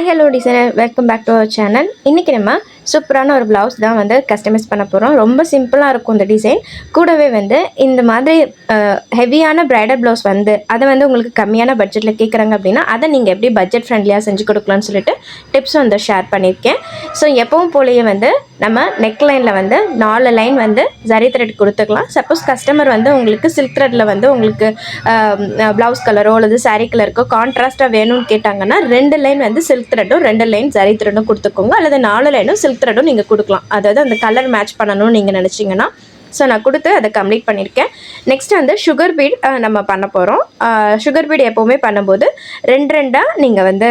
Hi hello designer, welcome back to our channel. இன்றைக்கி நம்ம சூப்பரான ஒரு ப்ளவுஸ் தான் வந்து கஸ்டமைஸ் பண்ண போகிறோம். ரொம்ப சிம்பிளாக இருக்கும் இந்த டிசைன். கூடவே வந்து இந்த மாதிரி ஹெவியான ப்ரைடல் ப்ளவுஸ் வந்து அதை வந்து உங்களுக்கு கம்மியான பட்ஜெட்டில் கேட்குறாங்க அப்படின்னா அதை நீங்கள் எப்படி பட்ஜெட் ஃப்ரெண்ட்லியாக செஞ்சு கொடுக்கலான்னு சொல்லிட்டு டிப்ஸ் வந்து ஷேர் பண்ணியிருக்கேன். ஸோ எப்பவும் போலேயே வந்து நம்ம நெக் லைனில் வந்து 4 லைன் வந்து ஜரி த்ரெட் கொடுத்துக்கலாம். சப்போஸ் கஸ்டமர் வந்து உங்களுக்கு சில்க் த்ரெட்டில் வந்து உங்களுக்கு ப்ளவுஸ் கலரோ அல்லது சாரீ கலருக்கோ கான்ட்ராஸ்ட்டாக வேணும்னு கேட்டாங்கன்னா 2 லைன் வந்து சில்க் த்ரெட்டும் 2 லைன் ஜரி த்ரெட்டும் கொடுத்துக்கோங்க. அல்லது 4 லைனும் சில்க் த்ரெட்டும் நீங்கள் கொடுக்கலாம். அதாவது அந்த கலர் மேட்ச் பண்ணணும்னு நீங்கள் நினச்சிங்கன்னா. ஸோ நான் கொடுத்து அதை கம்ப்ளீட் பண்ணியிருக்கேன். நெக்ஸ்ட் வந்து சுகர் பீட் நம்ம பண்ண போகிறோம். சுகர் பீட் எப்போவுமே பண்ணும்போது 2 நீங்கள் வந்து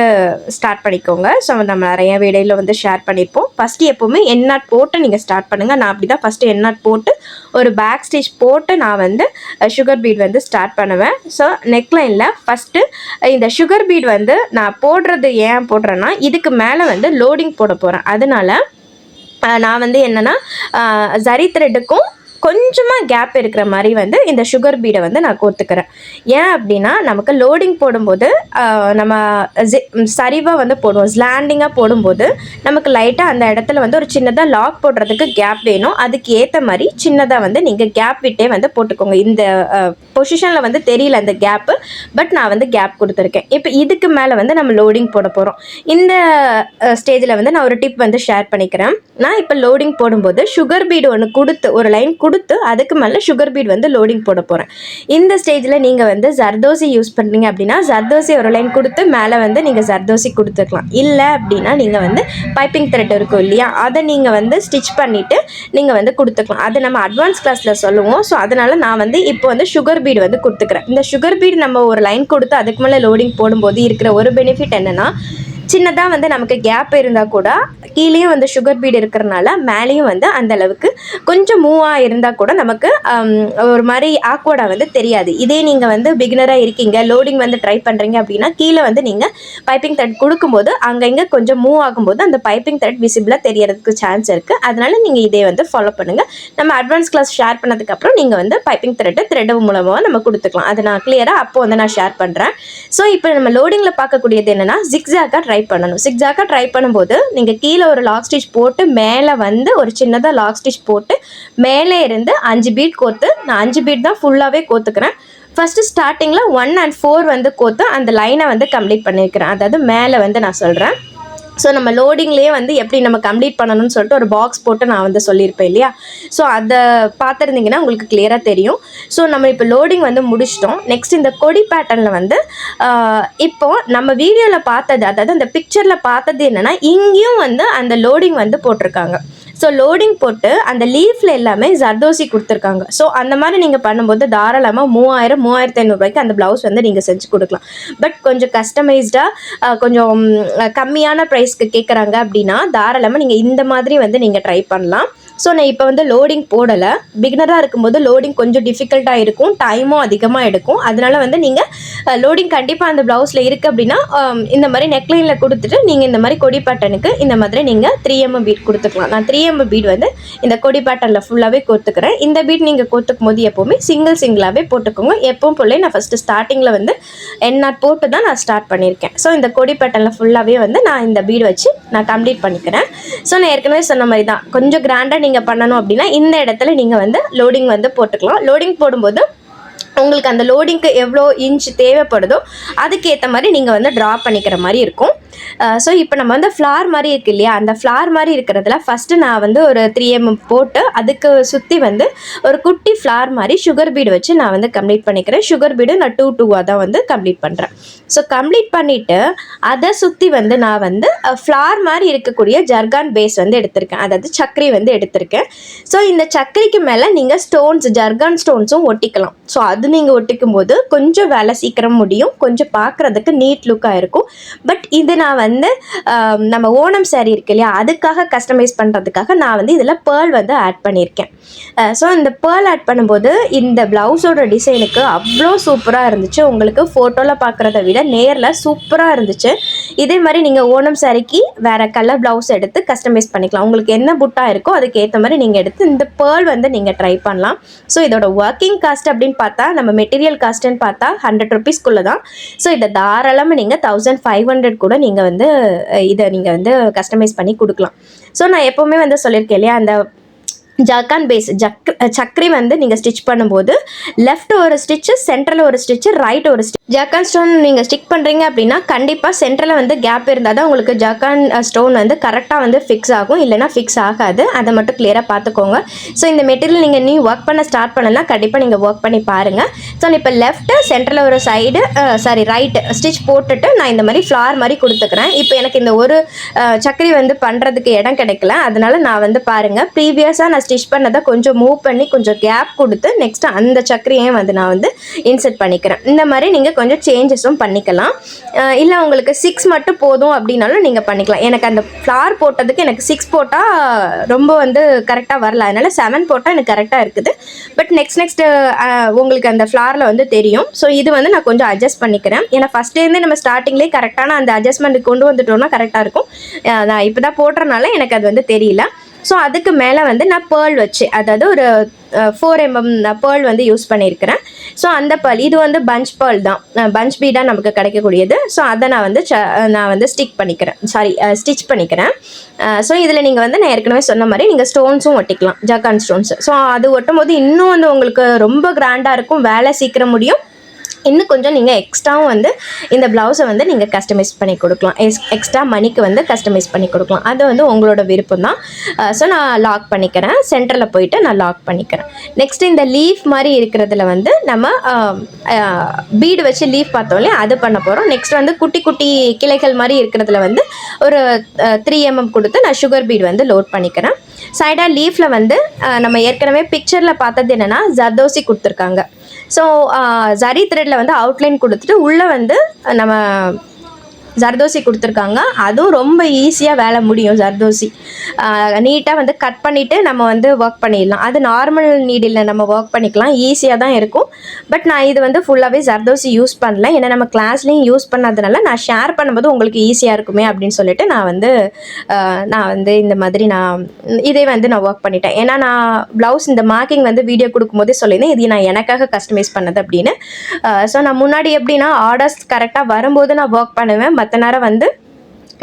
ஸ்டார்ட் பண்ணிக்கோங்க. ஸோ நம்ம நிறைய வீடியோவில் வந்து ஷேர் பண்ணியிருப்போம். ஃபஸ்ட்டு எப்போவுமே எண்ணாட் போட்டு நீங்கள் ஸ்டார்ட் பண்ணுங்கள். நான் அப்படி தான் ஃபஸ்ட்டு எண்ணாட் போட்டு ஒரு பேக் ஸ்டிச் போட்டு நான் வந்து சுகர் பீட் வந்து ஸ்டார்ட் பண்ணுவேன். ஸோ நெக்லைனில் ஃபஸ்ட்டு இந்த சுகர் பீட் வந்து நான் போடுறது ஏன் போடுறேன்னா இதுக்கு மேலே வந்து லோடிங் போட போகிறேன். அதனால் நான் வந்து என்னென்னா ஜரி த்ரெட்டுக்கும் கொஞ்சமாக கேப் இருக்கிற மாதிரி வந்து இந்த சுகர் பீடை வந்து நான் கோர்த்துக்கிறேன். ஏன் அப்படின்னா நமக்கு லோடிங் போடும்போது நம்ம சரிவாக வந்து போடுவோம். ஸ்லாண்டிங்காக போடும்போது நமக்கு லைட்டாக அந்த இடத்துல வந்து ஒரு சின்னதாக லாக் போடுறதுக்கு கேப் வேணும். அதுக்கு ஏற்ற மாதிரி சின்னதாக வந்து நீங்கள் கேப் விட்டே வந்து போட்டுக்கோங்க. இந்த பொசிஷனில் வந்து தெரியல அந்த கேப்பு, பட் நான் வந்து கேப் கொடுத்துருக்கேன். இப்போ இதுக்கு மேலே வந்து நம்ம லோடிங் போட போகிறோம். இந்த ஸ்டேஜில் வந்து நான் ஒரு டிப் வந்து ஷேர் பண்ணிக்கிறேன். நான் இப்போ லோடிங் போடும்போது சுகர் பீடு ஒன்று கொடுத்து ஒரு லைன் கொடுத்து அதுக்கு மேலே சுகர் பீட் வந்து லோடிங் போட போகிறேன். இந்த ஸ்டேஜில் நீங்கள் வந்து ஜர்தோசி யூஸ் பண்ணுறீங்க அப்படின்னா ஜர்தோசி ஒரு லைன் கொடுத்து மேலே வந்து நீங்கள் ஜர்தோசி கொடுத்துக்கலாம். இல்லை அப்படின்னா நீங்கள் வந்து பைப்பிங் த்ரெட் இருக்கும் இல்லையா, அதை நீங்கள் வந்து ஸ்டிச் பண்ணிவிட்டு நீங்கள் வந்து கொடுத்துக்கலாம். அதை நம்ம அட்வான்ஸ் கிளாஸில் சொல்லுவோம். ஸோ அதனால் நான் வந்து இப்போ வந்து சுகர் பீட் வந்து கொடுத்துக்கிறேன். இந்த சுகர் பீட் நம்ம ஒரு லைன் கொடுத்து அதுக்கு மேலே லோடிங் போடும்போது இருக்கிற ஒரு பெனிஃபிட் என்னென்னா, சின்னதாக வந்து நமக்கு கேப் இருந்தால் கூட கீழேயும் வந்து சுகர் பீட் இருக்கிறனால மேலேயும் வந்து அந்த அளவுக்கு கொஞ்சம் மூவாக இருந்தால் கூட நமக்கு ஒரு மாதிரி ஆக்வர்டாக வந்து தெரியாது. இதே நீங்கள் வந்து பிகினராக இருக்கீங்க, லோடிங் வந்து ட்ரை பண்ணுறீங்க அப்படின்னா கீழே வந்து நீங்கள் பைப்பிங் த்ரெட் கொடுக்கும்போது அங்கங்கே கொஞ்சம் மூவ் ஆகும்போது அந்த பைப்பிங் த்ரெட் விசிபிளாக தெரியறதுக்கு சான்ஸ் இருக்குது. அதனால் நீங்கள் இதே வந்து ஃபாலோ பண்ணுங்கள். நம்ம அட்வான்ஸ் கிளாஸ் ஷேர் பண்ணதுக்கப்புறம் நீங்கள் வந்து பைப்பிங் த்ரெட் மூலமாக நம்ம கொடுத்துக்கலாம். அதை நான் கிளியராக அப்போ வந்து நான் ஷேர் பண்ணுறேன். ஸோ இப்போ நம்ம லோடிங்கில் பார்க்கக்கூடியது என்னென்னா ஜிக்ஸாக்காக ட்ரை பண்ணணும். ஜிக்ஸாக்காக ட்ரை பண்ணும்போது நீங்கள் கீழே ஒரு லாக் ஸ்டிச் போட்டு மேலே வந்து ஒரு சின்னதாக லாக் ஸ்டிச் போட்டு மேலே இருந்து 5 பீட் கோர்த்து, நான் 5 பீட் தான் ஃபுல்லாகவே கோத்துக்கிறேன். ஃபஸ்ட்டு ஸ்டார்டிங்கில் 1 and 4 வந்து கோர்த்து அந்த லைனை வந்து கம்ப்ளீட் பண்ணியிருக்கிறேன். அதாவது மேலே வந்து நான் சொல்கிறேன். ஸோ நம்ம லோடிங்லேயே வந்து எப்படி நம்ம கம்ப்ளீட் பண்ணணும்னு சொல்லிட்டு ஒரு பாக்ஸ் போட்டு நான் வந்து சொல்லியிருப்பேன் இல்லையா. ஸோ அதை பார்த்துருந்தீங்கன்னா உங்களுக்கு கிளியராக தெரியும். ஸோ நம்ம இப்போ லோடிங் வந்து முடிச்சிட்டோம். நெக்ஸ்ட் இந்த கொடி பேட்டர்னில் வந்து இப்போது நம்ம வீடியோவில் பார்த்தது, அதாவது அந்த பிக்சரில் பார்த்தது என்னென்னா இங்கேயும் வந்து அந்த லோடிங் வந்து போட்டிருக்காங்க. ஸோ லோடிங் போட்டு அந்த லீஃபில் எல்லாமே ஜர்தோசி கொடுத்துருக்காங்க. ஸோ அந்த மாதிரி நீங்கள் பண்ணும்போது தாராளமாக 3000-3500 ரூபாய்க்கு அந்த ப்ளவுஸ் வந்து நீங்கள் செஞ்சு கொடுக்கலாம். பட் கொஞ்சம் கஸ்டமைஸ்டாக கொஞ்சம் கம்மியான ப்ரைஸ்க்கு கேட்குறாங்க அப்படின்னா தாராளமாக நீங்கள் இந்த மாதிரி வந்து நீங்கள் ட்ரை பண்ணலாம். ஸோ நான் இப்போ வந்து லோடிங் போடலை. பிகினராக இருக்கும்போது லோடிங் கொஞ்சம் டிஃபிகல்ட்டாக இருக்கும், டைமும் அதிகமாக எடுக்கும். அதனால் வந்து நீங்கள் லோடிங் கண்டிப்பாக அந்த ப்ளவுஸில் இருக்குது அப்படின்னா இந்த மாதிரி நெக்லைனில் கொடுத்துட்டு நீங்கள் இந்த மாதிரி கொடி பேட்டர்னுக்கு இந்த மாதிரி நீங்கள் 3mm பீட் கொடுத்துக்கலாம். நான் 3mm பீட் வந்து இந்த கொடி பேட்டர்னில் ஃபுல்லாகவே கோத்துக்கிறேன். இந்த பீட் நீங்கள் கோத்துக்கும் போது எப்போவுமே சிங்கிளாகவே போட்டுக்கோங்க. எப்பவும் போல நான் ஃபஸ்ட்டு ஸ்டார்டிங்கில் வந்து எண்ணாட் போட்டு தான் நான் ஸ்டார்ட் பண்ணியிருக்கேன். ஸோ இந்த கொடி பேட்டர்னில் ஃபுல்லாகவே வந்து நான் இந்த பீட் வச்சு நான் கம்ப்ளீட் பண்ணிக்கிறேன். ஸோ நான் ஏற்கனவே சொன்ன மாதிரி தான் கொஞ்சம் கிராண்டாக நீங்கள் பண்ணணும் அப்படின்னா இந்த இடத்துல நீங்கள் வந்து லோடிங் வந்து போட்டுக்கலாம். லோடிங் போடும்போது உங்களுக்கு அந்த லோடிங்க்கு எவ்வளோ இன்ச் தேவைப்படுதோ அதுக்கேற்ற மாதிரி நீங்கள் வந்து ட்ரா பண்ணிக்கிற மாதிரி இருக்கும். ஸோ இப்போ நம்ம வந்து ஃப்ளார் மாதிரி இருக்குது இல்லையா, அந்த ஃப்ளார் மாதிரி இருக்கிறதுல ஃபஸ்ட்டு நான் வந்து ஒரு 3mm போட்டு அதுக்கு சுற்றி வந்து ஒரு குட்டி ஃப்ளார் மாதிரி சுகர் பீடு வச்சு நான் வந்து கம்ப்ளீட் பண்ணிக்கிறேன். சுகர் பீடு நான் 2-2 தான் வந்து கம்ப்ளீட் பண்ணுறேன். ஸோ கம்ப்ளீட் பண்ணிவிட்டு அதை சுற்றி வந்து நான் வந்து ஃப்ளார் மாதிரி இருக்கக்கூடிய ஜர்கான் பேஸ் வந்து எடுத்திருக்கேன், அதாவது சக்கரி வந்து எடுத்திருக்கேன். ஸோ இந்த சக்கரிக்கு மேலே நீங்கள் ஸ்டோன்ஸ் ஜர்கான் ஸ்டோன்ஸும் ஒட்டிக்கலாம். ஸோ அது நீங்கள் ஒட்டிக்கும் போது கொஞ்சம் வேலை சீக்கிரம் முடியும், கொஞ்சம் பார்க்குறதுக்கு நீட் லுக்காக இருக்கும். பட் இது நான் வந்து நம்ம ஓணம் சாரீ இருக்கு இல்லையா அதுக்காக கஸ்டமைஸ் பண்ணுறதுக்காக நான் வந்து இதில் பேர்ல் வந்து ஆட் பண்ணியிருக்கேன். ஸோ இந்த பேர்ல் ஆட் பண்ணும்போது இந்த ப்ளவுஸோட டிசைனுக்கு அவ்வளோ சூப்பராக இருந்துச்சு. உங்களுக்கு ஃபோட்டோவில் பார்க்குறத விட நேரில் சூப்பராக இருந்துச்சு. இதே மாதிரி நீங்கள் ஓணம் சாரிக்கு வேறு கலர் ப்ளவுஸ் எடுத்து கஸ்டமைஸ் பண்ணிக்கலாம். உங்களுக்கு என்ன புட்டா இருக்கோ அதுக்கு ஏற்ற மாதிரி நீங்கள் எடுத்து இந்த பேர்ல் வந்து நீங்கள் ட்ரை பண்ணலாம். ஸோ இதோட ஒர்க்கிங் காஸ்ட் அப்படின்னு பார்த்தா நம்ம மெட்டீரியல் காஸ்ட்டுன்னு பார்த்தா 100 ருபீஸ்க்குள்ளே தான். ஸோ இதை தாராளமாக நீங்கள் 1500 கூட நீங்கள் வந்து இதை நீங்கள் வந்து கஸ்டமைஸ் பண்ணி கொடுக்கலாம். ஸோ நான் எப்போவுமே வந்து சொல்லியிருக்கேன் இல்லையா, அந்த ஜக்கான் பேஸ் சக்கரி வந்து நீங்கள் ஸ்டிச் பண்ணும்போது லெஃப்ட் ஒரு ஸ்டிச்சு, சென்டரில் ஒரு ஸ்டிச்சு, ரைட் ஒரு ஸ்டிச். ஜக்கான் ஸ்டோன் நீங்கள் ஸ்டிக் பண்ணுறீங்க அப்படின்னா கண்டிப்பாக சென்டரில் வந்து கேப் இருந்தால் தான் உங்களுக்கு ஜக்கான் ஸ்டோன் வந்து கரெக்டாக வந்து ஃபிக்ஸ் ஆகும், இல்லைனா ஃபிக்ஸ் ஆகாது. அதை மட்டும் கிளியராக பார்த்துக்கோங்க. ஸோ இந்த மெட்டீரியல் நீங்கள் நீ ஒர்க் பண்ண ஸ்டார்ட் பண்ணலாம், கண்டிப்பாக நீங்கள் ஒர்க் பண்ணி பாருங்கள். ஸோ நான் இப்போ லெஃப்ட்டு, சென்டரில் ஒரு சைடு ரைட்டு ஸ்டிச் போட்டுட்டு நான் இந்த மாதிரி ஃப்ளார் மாதிரி கொடுத்துக்கிறேன். இப்போ எனக்கு இந்த ஒரு சக்கரி வந்து பண்ணுறதுக்கு இடம் கிடைக்கல, அதனால நான் வந்து பாருங்கள் ப்ரீவியஸாக நான் ஸ்டிச் பண்ணதை கொஞ்சம் மூவ் பண்ணி கொஞ்சம் கேப் கொடுத்து நெக்ஸ்ட்டு அந்த சக்கரையும் வந்து நான் வந்து இன்சர்ட் பண்ணிக்கிறேன். இந்த மாதிரி நீங்கள் கொஞ்சம் சேஞ்சஸும் பண்ணிக்கலாம். இல்லை உங்களுக்கு 6 மட்டும் போதும் அப்படின்னாலும் நீங்கள் பண்ணிக்கலாம். எனக்கு அந்த ஃப்ளார் போட்டதுக்கு எனக்கு 6 போட்டால் ரொம்ப வந்து கரெக்டாக வரல, அதனால் 7 போட்டால் எனக்கு கரெக்டாக இருக்குது. பட் நெக்ஸ்ட்டு உங்களுக்கு அந்த ஃப்ளாரில் வந்து தெரியும். ஸோ இது வந்து நான் கொஞ்சம் அட்ஜஸ்ட் பண்ணிக்கிறேன். ஏன்னா ஃபஸ்ட்டேருந்து நம்ம ஸ்டார்டிங்லேயே கரெக்டான அந்த அட்ஜஸ்ட்மெண்ட் கொண்டு வந்துட்டோம்னா கரெக்டாக இருக்கும். நான் இப்போ தான் போடுறனால எனக்கு அது வந்து தெரியல. ஸோ அதுக்கு மேலே வந்து நான் பேர்ல் வச்சு, அதாவது ஒரு 4 mm பேர்ல் வந்து யூஸ் பண்ணியிருக்கிறேன். ஸோ அந்த பேர்ல் இது வந்து பஞ்ச் பேர்ல் தான், பஞ்ச் பீடாக நமக்கு கிடைக்கக்கூடியது. ஸோ அதை நான் வந்து ஸ்டிச் பண்ணிக்கிறேன். ஸோ இதில் நீங்கள் வந்து நான் ஏற்கனவே சொன்ன மாதிரி நீங்கள் ஸ்டோன்ஸும் ஒட்டிக்கலாம், ஜக்கான் ஸ்டோன்ஸு. ஸோ அது ஒட்டும் போது இன்னும் வந்து உங்களுக்கு ரொம்ப கிராண்டாக இருக்கும், வேலை சீக்கிரம் முடியும். இன்னும் கொஞ்சம் நீங்கள் எக்ஸ்ட்ராவும் வந்து இந்த ப்ளவுஸை வந்து நீங்கள் கஸ்டமைஸ் பண்ணி கொடுக்கலாம், எக்ஸ்ட்ரா மணிக்கு வந்து கஸ்டமைஸ் பண்ணி கொடுக்கலாம். அது வந்து உங்களோட விருப்பம் தான். ஸோ நான் லாக் பண்ணிக்கிறேன், சென்டரில் போயிட்டு நான் லாக் பண்ணிக்கிறேன். நெக்ஸ்ட்டு இந்த லீஃப் மாதிரி இருக்கிறதுல வந்து நம்ம பீடு வச்சு லீஃப் பார்த்தோம் இல்லையா, அது பண்ண போகிறோம். நெக்ஸ்ட் வந்து குட்டி குட்டி கிளைகள் மாதிரி இருக்கிறதுல வந்து ஒரு 3 mm கொடுத்து நான் சுகர் பீடு வந்து லோட் பண்ணிக்கிறேன். சைடாக லீஃபில் வந்து நம்ம ஏற்கனவே பிக்சரில் பார்த்தது என்னென்னா ஜர்தோசி கொடுத்துருக்காங்க. ஸோ ஜரி த்ரெட்டில் வந்து அவுட்லைன் கொடுத்துட்டு உள்ளே வந்து நம்ம ஜர்தோசி கொடுத்துருக்காங்க. அதுவும் ரொம்ப ஈஸியாக வேலை முடியும். ஜர்தோசி நீட்டாக வந்து கட் பண்ணிவிட்டு நம்ம வந்து ஒர்க் பண்ணிடலாம். அது நார்மல் நீடில் நம்ம ஒர்க் பண்ணிக்கலாம், ஈஸியாக தான் இருக்கும். பட் நான் இது வந்து ஃபுல்லாகவே ஜர்தோசி யூஸ் பண்ணல, ஏன்னா நம்ம கிளாஸ்லேயும் யூஸ் பண்ணதுனால நான் ஷேர் பண்ணும்போது உங்களுக்கு ஈஸியாக இருக்குமே அப்படின்னு சொல்லிட்டு நான் வந்து இந்த மாதிரி இதே வந்து நான் ஒர்க் பண்ணிட்டேன். ஏன்னா நான் ப்ளவுஸ் இந்த மார்க்கிங் வந்து வீடியோ கொடுக்கும்போதே சொல்லியிருந்தேன், இது நான் எனக்காக கஸ்டமைஸ் பண்ணது அப்படின்னு. ஸோ நான் முன்னாடி எப்படின்னா ஆர்டர்ஸ் கரெக்டாக வரும்போது நான் ஒர்க் பண்ணுவேன். மற்ற நேரம் வந்து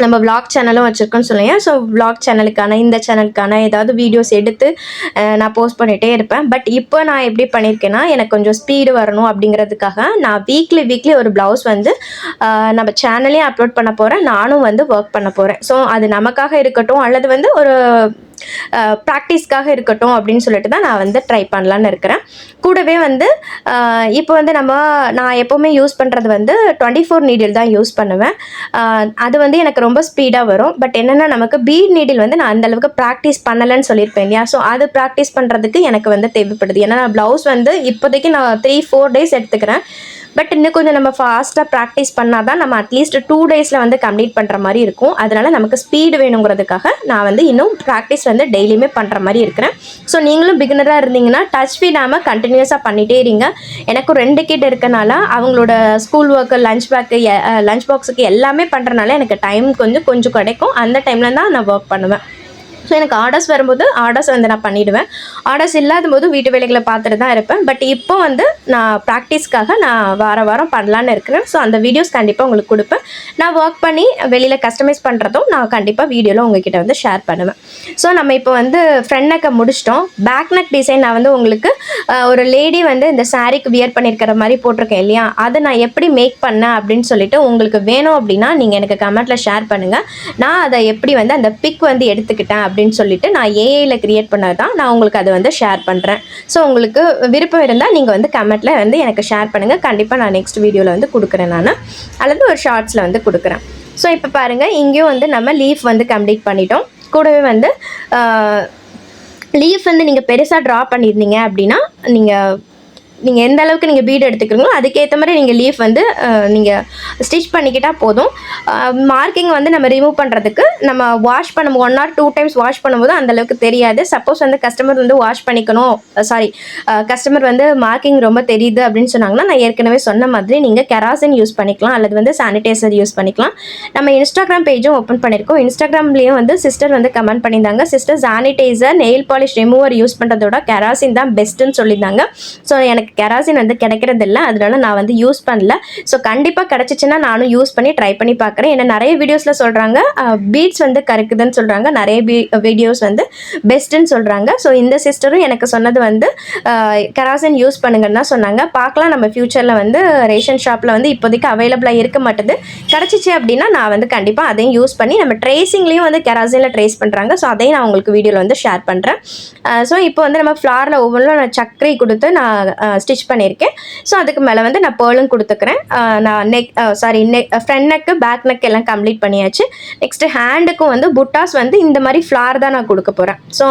நம்ம விளாக் சேனலும் வச்சுருக்கோன்னு சொல்லுங்க. ஸோ விளாக் சேனலுக்கான இந்த சேனலுக்கான ஏதாவது வீடியோஸ் எடுத்து நான் போஸ்ட் பண்ணிகிட்டே இருப்பேன். பட் இப்போ நான் எப்படி பண்ணியிருக்கேன்னா, எனக்கு கொஞ்சம் ஸ்பீடு வரணும் அப்படிங்கிறதுக்காக நான் வீக்லி ஒரு ப்ளவுஸ் வந்து நம்ம சேனல்லையும் அப்லோட் பண்ண போகிறேன், நானும் வந்து ஒர்க் பண்ண போகிறேன். ஸோ அது நமக்காக இருக்கட்டும் அல்லது வந்து ஒரு ப்ராக்டிஸ்க்காக இருக்கட்டும் அப்படின்னு சொல்லிட்டு தான் நான் வந்து ட்ரை பண்ணலான்னு இருக்கிறேன். கூடவே வந்து இப்போ வந்து நான் எப்போவுமே யூஸ் பண்ணுறது வந்து 24 நீடில் தான் யூஸ் பண்ணுவேன். அது வந்து எனக்கு ரொம்ப ஸ்பீடாக வரும். பட் என்னென்னா நமக்கு பீட் நீடில் வந்து நான் அந்தளவுக்கு ப்ராக்டிஸ் பண்ணலைன்னு சொல்லியிருப்பேன் இல்லையா. ஸோ அது ப்ராக்டிஸ் பண்ணுறதுக்கு எனக்கு வந்து தேவைப்படுது. ஏன்னா நான் ப்ளவுஸ் வந்து இப்போதைக்கு நான் 3-4 டேஸ் எடுத்துக்கிறேன். பட் இன்னும் கொஞ்சம் நம்ம ஃபாஸ்ட்டாக ப்ராக்டிஸ் பண்ணால் தான் நம்ம அட்லீஸ்ட் 2 டேஸில் வந்து கம்ப்ளீட் பண்ணுற மாதிரி இருக்கும். அதனால் நமக்கு ஸ்பீடு வேணுங்கிறதுக்காக நான் வந்து இன்னும் ப்ராக்டிஸ் வந்து டெய்லியுமே பண்ணுற மாதிரி இருக்கிறேன். ஸோ நீங்களும் பிகினராக இருந்தீங்கன்னா டச் விடாமல் கண்டினியூஸாக பண்ணிகிட்டே இருங்க. எனக்கும் 2 கிட் இருக்கனால அவங்களோட ஸ்கூல் ஒர்க்கு, லஞ்ச் பாக்ஸுக்கு எல்லாமே பண்ணுறனால எனக்கு டைம் கொஞ்சம் கிடைக்கும். அந்த டைமில் தான் நான் ஒர்க் பண்ணுவேன். ஸோ எனக்கு ஆர்டர்ஸ் வரும்போது ஆர்டர்ஸ் வந்து நான் பண்ணிவிடுவேன். ஆர்டர்ஸ் இல்லாத போது வீட்டு வேலைகளை பார்த்துட்டு தான் இருப்பேன். பட் இப்போ வந்து நான் ப்ராக்டிஸ்க்காக நான் வாரம் பண்ணலான்னு இருக்கிறேன். ஸோ அந்த வீடியோஸ் கண்டிப்பாக உங்களுக்கு கொடுப்பேன். நான் ஒர்க் பண்ணி வெளியில் கஸ்டமைஸ் பண்ணுறதும் நான் கண்டிப்பாக வீடியோவில் உங்ககிட்ட வந்து ஷேர் பண்ணுவேன். ஸோ நம்ம இப்போ வந்து ஃப்ரண்ட் நெக்கை முடிச்சிட்டோம். பேக் நெக் டிசைன் நான் வந்து உங்களுக்கு ஒரு லேடி வந்து இந்த சாரீக்கு வியர் பண்ணியிருக்கிற மாதிரி போட்டிருக்கேன் இல்லையா, அதை நான் எப்படி மேக் பண்ணேன் அப்படின்னு சொல்லிட்டு உங்களுக்கு வேணும் அப்படின்னா நீங்கள் எனக்கு கமெண்ட்டில் ஷேர் பண்ணுங்கள். நான் அதை எப்படி வந்து அந்த பிக் வந்து எடுத்துக்கிட்டேன் அப்படின்னு சொல்லிட்டு நான் ஏஐயில் கிரியேட் பண்ணது தான். நான் உங்களுக்கு அதை வந்து ஷேர் பண்ணுறேன். ஸோ உங்களுக்கு விருப்பம் இருந்தால் நீங்கள் வந்து கமெண்ட்டில் வந்து எனக்கு ஷேர் பண்ணுங்கள். கண்டிப்பாக நான் நெக்ஸ்ட் வீடியோவில் வந்து கொடுக்குறேன், நான் அல்லது ஒரு ஷார்ட்ஸில் வந்து கொடுக்குறேன். ஸோ இப்போ பாருங்கள், இங்கேயும் வந்து நம்ம லீஃப் வந்து கம்ப்ளீட் பண்ணிட்டோம். கூடவே வந்து லீஃப் வந்து நீங்கள் பெருசாக ட்ரா பண்ணியிருந்தீங்க அப்படின்னா நீங்கள் எந்த அளவுக்கு நீங்கள் பீடு எடுத்துக்கிறீங்களோ அதுக்கேற்ற மாதிரி நீங்கள் லீஃப் வந்து நீங்கள் ஸ்டிச் பண்ணிக்கிட்டால் போதும். மார்க்கிங் வந்து நம்ம ரிமூவ் பண்ணுறதுக்கு நம்ம வாஷ் பண்ணும் 1 or 2 டைம்ஸ் வாஷ் பண்ணும்போது அந்தளவுக்கு தெரியாது. சப்போஸ் வந்து கஸ்டமர் வந்து வாஷ் பண்ணிக்கணும், கஸ்டமர் வந்து மார்க்கிங் ரொம்ப தெரியுது அப்படின்னு சொன்னாங்கன்னா நான் ஏற்கனவே சொன்ன மாதிரி நீங்கள் கெராசின் யூஸ் பண்ணிக்கலாம் அல்லது வந்து சானிடைசர் யூஸ் பண்ணிக்கலாம். நம்ம இன்ஸ்டாகிராம் பேஜும் ஓப்பன் பண்ணியிருக்கோம். இன்ஸ்டாகிராம்லேயும் வந்து சிஸ்டர் வந்து கமெண்ட் பண்ணியிருந்தாங்க, sister sanitiser nail polish remover use பண்ணுறதோட கெராசின் தான் பெஸ்ட்டுன்னு சொல்லியிருந்தாங்க. ஸோ எனக்கு எனக்கு கெராசின் வந்து கிடைக்கிறதில்ல, அதனால நான் வந்து யூஸ் பண்ணல. ஸோ கண்டிப்பாக கிடச்சிச்சின்னா நானும் யூஸ் பண்ணி ட்ரை பண்ணி பார்க்குறேன். ஏன்னா நிறைய வீடியோஸில் சொல்கிறாங்க பீட்ஸ் வந்து கறக்குதுன்னு சொல்கிறாங்க, நிறைய வீடியோஸ் வந்து பெஸ்ட்டுன்னு சொல்கிறாங்க. ஸோ இந்த சிஸ்டரும் எனக்கு சொன்னது வந்து கெராசின் யூஸ் பண்ணுங்கன்னு தான் சொன்னாங்க. பார்க்கலாம் நம்ம ஃப்யூச்சரில் வந்து ரேஷன் ஷாப்பில் வந்து இப்போதைக்கு அவைலபிளாக இருக்க மாட்டுது. கிடச்சிச்சு அப்படின்னா நான் வந்து கண்டிப்பாக அதையும் யூஸ் பண்ணி நம்ம ட்ரேசிங்லேயும் வந்து கெராசினில் ட்ரேஸ் பண்ணுறாங்க. ஸோ அதையும் நான் உங்களுக்கு வீடியோவில் வந்து ஷேர் பண்ணுறேன். ஸோ இப்போ வந்து நம்ம ஃப்ளாரில் ஒவ்வொன்றும் நான் சக்கரை கொடுத்து நான் ஸ்டிச் பண்ணியிருக்கேன். ஸோ அதுக்கு மேலே வந்து நான் பேர்லும் கொடுத்துக்கிறேன். நான் ஃப்ரண்ட் நெக்கு பேக் நெக் எல்லாம் கம்ப்ளீட் பண்ணியாச்சு. நெக்ஸ்ட்டு ஹேண்டுக்கும் வந்து புட்டாஸ் வந்து இந்த மாதிரி ஃப்ளார் தான் நான் கொடுக்க போகிறேன். ஸோ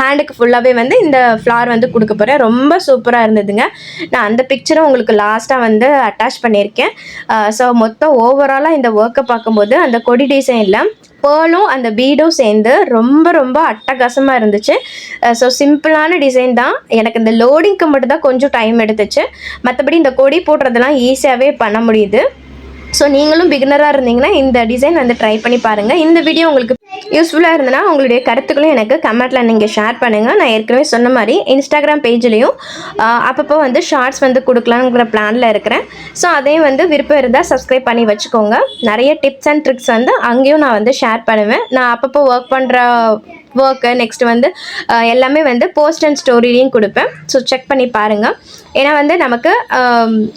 ஹேண்டுக்கு ஃபுல்லாகவே வந்து இந்த ஃப்ளார் வந்து கொடுக்க போகிறேன். ரொம்ப சூப்பராக இருந்ததுங்க. நான் அந்த பிக்சரும் உங்களுக்கு லாஸ்ட்டாக வந்து அட்டாச் பண்ணியிருக்கேன். ஸோ மொத்தம் ஓவராலாக இந்த ஒர்க்கை பார்க்கும்போது அந்த கொடி டிசைனில் பேர்லும் அந்த பீடும் சேர்ந்து ரொம்ப ரொம்ப அட்டகாசமாக இருந்துச்சு. ஸோ சிம்பிளான டிசைன் தான். எனக்கு இந்த லோடிங்க்கு மட்டும் தான் கொஞ்சம் டைம் எடுத்துச்சு. மற்றபடி இந்த கொடி போடுறதெல்லாம் ஈஸியாகவே பண்ண முடியுது. ஸோ நீங்களும் பிகினராக இருந்தீங்கன்னா இந்த டிசைன் வந்து ட்ரை பண்ணி பாருங்கள். இந்த வீடியோ உங்களுக்கு யூஸ்ஃபுல்லாக இருந்ததுன்னா உங்களுடைய கருத்துக்களும் எனக்கு கமெண்ட்டில் நீங்கள் ஷேர் பண்ணுங்கள். நான் ஏற்கனவே சொன்ன மாதிரி இன்ஸ்டாகிராம் பேஜ்லேயும் அப்பப்போ வந்து ஷார்ட்ஸ் வந்து கொடுக்கலாங்கிற பிளானில் இருக்கிறேன். ஸோ அதையும் வந்து விருப்பம் இருந்தால் சப்ஸ்கிரைப் பண்ணி வச்சுக்கோங்க. நிறைய டிப்ஸ் அண்ட் ட்ரிக்ஸ் வந்து அங்கேயும் நான் வந்து ஷேர் பண்ணுவேன். நான் அப்பப்போ ஒர்க் பண்ணுற ஒர்க்கு நெக்ஸ்ட் வந்து எல்லாமே வந்து போஸ்ட் அண்ட் ஸ்டோரிலையும் கொடுப்பேன். ஸோ செக் பண்ணி பாருங்கள். ஏன்னா வந்து நமக்கு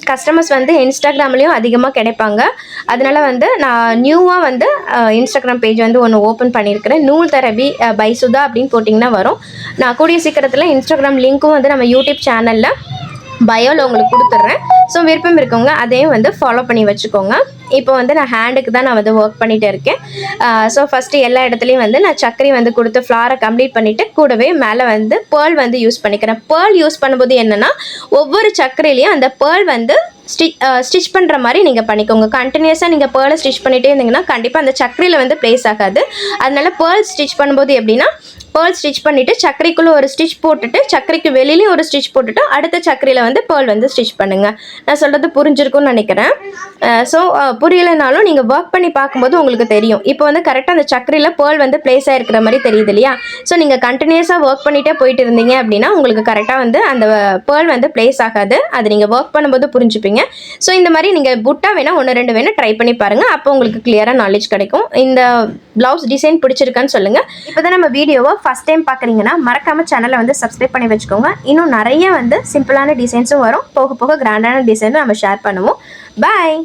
கஸ்டமர்ஸ் வந்து இன்ஸ்டாகிராம்லேயும் அதிகமாக கிடைப்பாங்க. அதனால வந்து நான் நியூவாக வந்து இன்ஸ்டாகிராம் பேஜ் வந்து ஒன்று ஓப்பன் பண்ணியிருக்கிறேன். நூல் தரவி பை சுதா அப்படின்னு போட்டிங்கன்னா வரும். நான் கூடிய சீக்கிரத்தில் இன்ஸ்டாகிராம் லிங்க்கும் வந்து நம்ம யூடியூப் சேனலில் பயோவில் உங்களுக்கு கொடுத்துட்றேன். ஸோ விருப்பம் இருக்கவங்க அதையும் வந்து ஃபாலோ பண்ணி வச்சுக்கோங்க. இப்போ வந்து நான் ஹேண்டுக்கு தான் நான் வந்து ஒர்க் பண்ணிகிட்டு இருக்கேன். ஸோ ஃபஸ்ட்டு எல்லா இடத்துலையும் வந்து நான் சக்கரை வந்து கொடுத்து ஃப்ளாரை கம்ப்ளீட் பண்ணிவிட்டு கூடவே மேலே வந்து பேர்ல் வந்து யூஸ் பண்ணிக்கிறேன். பேர்ல் யூஸ் பண்ணும்போது என்னென்னா ஒவ்வொரு சக்கரையிலையும் அந்த பேர்ல் வந்து ஸ்டிச் பண்ணுற மாதிரி நீங்கள் பண்ணிக்கோங்க. கண்டினியூஸாக நீங்கள் பேர்லை ஸ்டிச் பண்ணிகிட்டே இருந்தீங்கன்னா கண்டிப்பாக அந்த சக்கரையில் வந்து ப்ளேஸ் ஆகாது. அதனால பேர்ல் ஸ்டிச் பண்ணும்போது எப்படின்னா பேர்ல் ஸ்டிச் பண்ணிவிட்டு சக்கரைக்குள்ளே ஒரு ஸ்டிச் போட்டுட்டு சக்கரைக்கு வெளியிலையும் ஒரு ஸ்டிச் போட்டுட்டு அடுத்த சக்கரையில் வந்து பேர்ல் வந்து ஸ்டிச் பண்ணுங்கள். நான் சொல்கிறது புரிஞ்சிருக்கும்னு நினைக்கிறேன். ஸோ புரியலைனாலும் நீங்கள் ஒர்க் பண்ணி பார்க்கும்போது உங்களுக்கு தெரியும். இப்போ வந்து கரெக்டாக அந்த சக்கரையில் பேர்ல் வந்து ப்ளேஸ் ஆகிருக்கிற மாதிரி தெரியுது இல்லையா? ஸோ நீங்கள் கண்டினியூஸாக ஒர்க் பண்ணிகிட்டே போயிட்டு இருந்தீங்க அப்படின்னா உங்களுக்கு கரெக்டாக வந்து அந்த பேர்ல் வந்து ப்ளேஸ் ஆகாது. அது நீங்கள் ஒர்க் பண்ணும்போது புரிஞ்சுப்பீங்க. ஸோ இந்த மாதிரி நீங்கள் புட்டா வேணால் 1-2 வேணால் ட்ரை பண்ணி பாருங்கள். அப்போ உங்களுக்கு கிளியராக நாலேஜ் கிடைக்கும். இந்த ப்ளவுஸ் டிசைன் பிடிச்சிருக்கான்னு சொல்லுங்கள். இப்போ தான் நம்ம வீடியோவை ஃபஸ்ட் டைம் பார்க்குறீங்கன்னா மறக்காமல் சேனலை வந்து சப்ஸ்கிரைப் பண்ணி வச்சுக்கோங்க. இன்னும் நிறைய வந்து சிம்பிளான டிசைன்ஸும் வரும். போக போக கிராண்டான டிசைனும் நம்ம ஷேர் பண்ணுவோம். பாய்.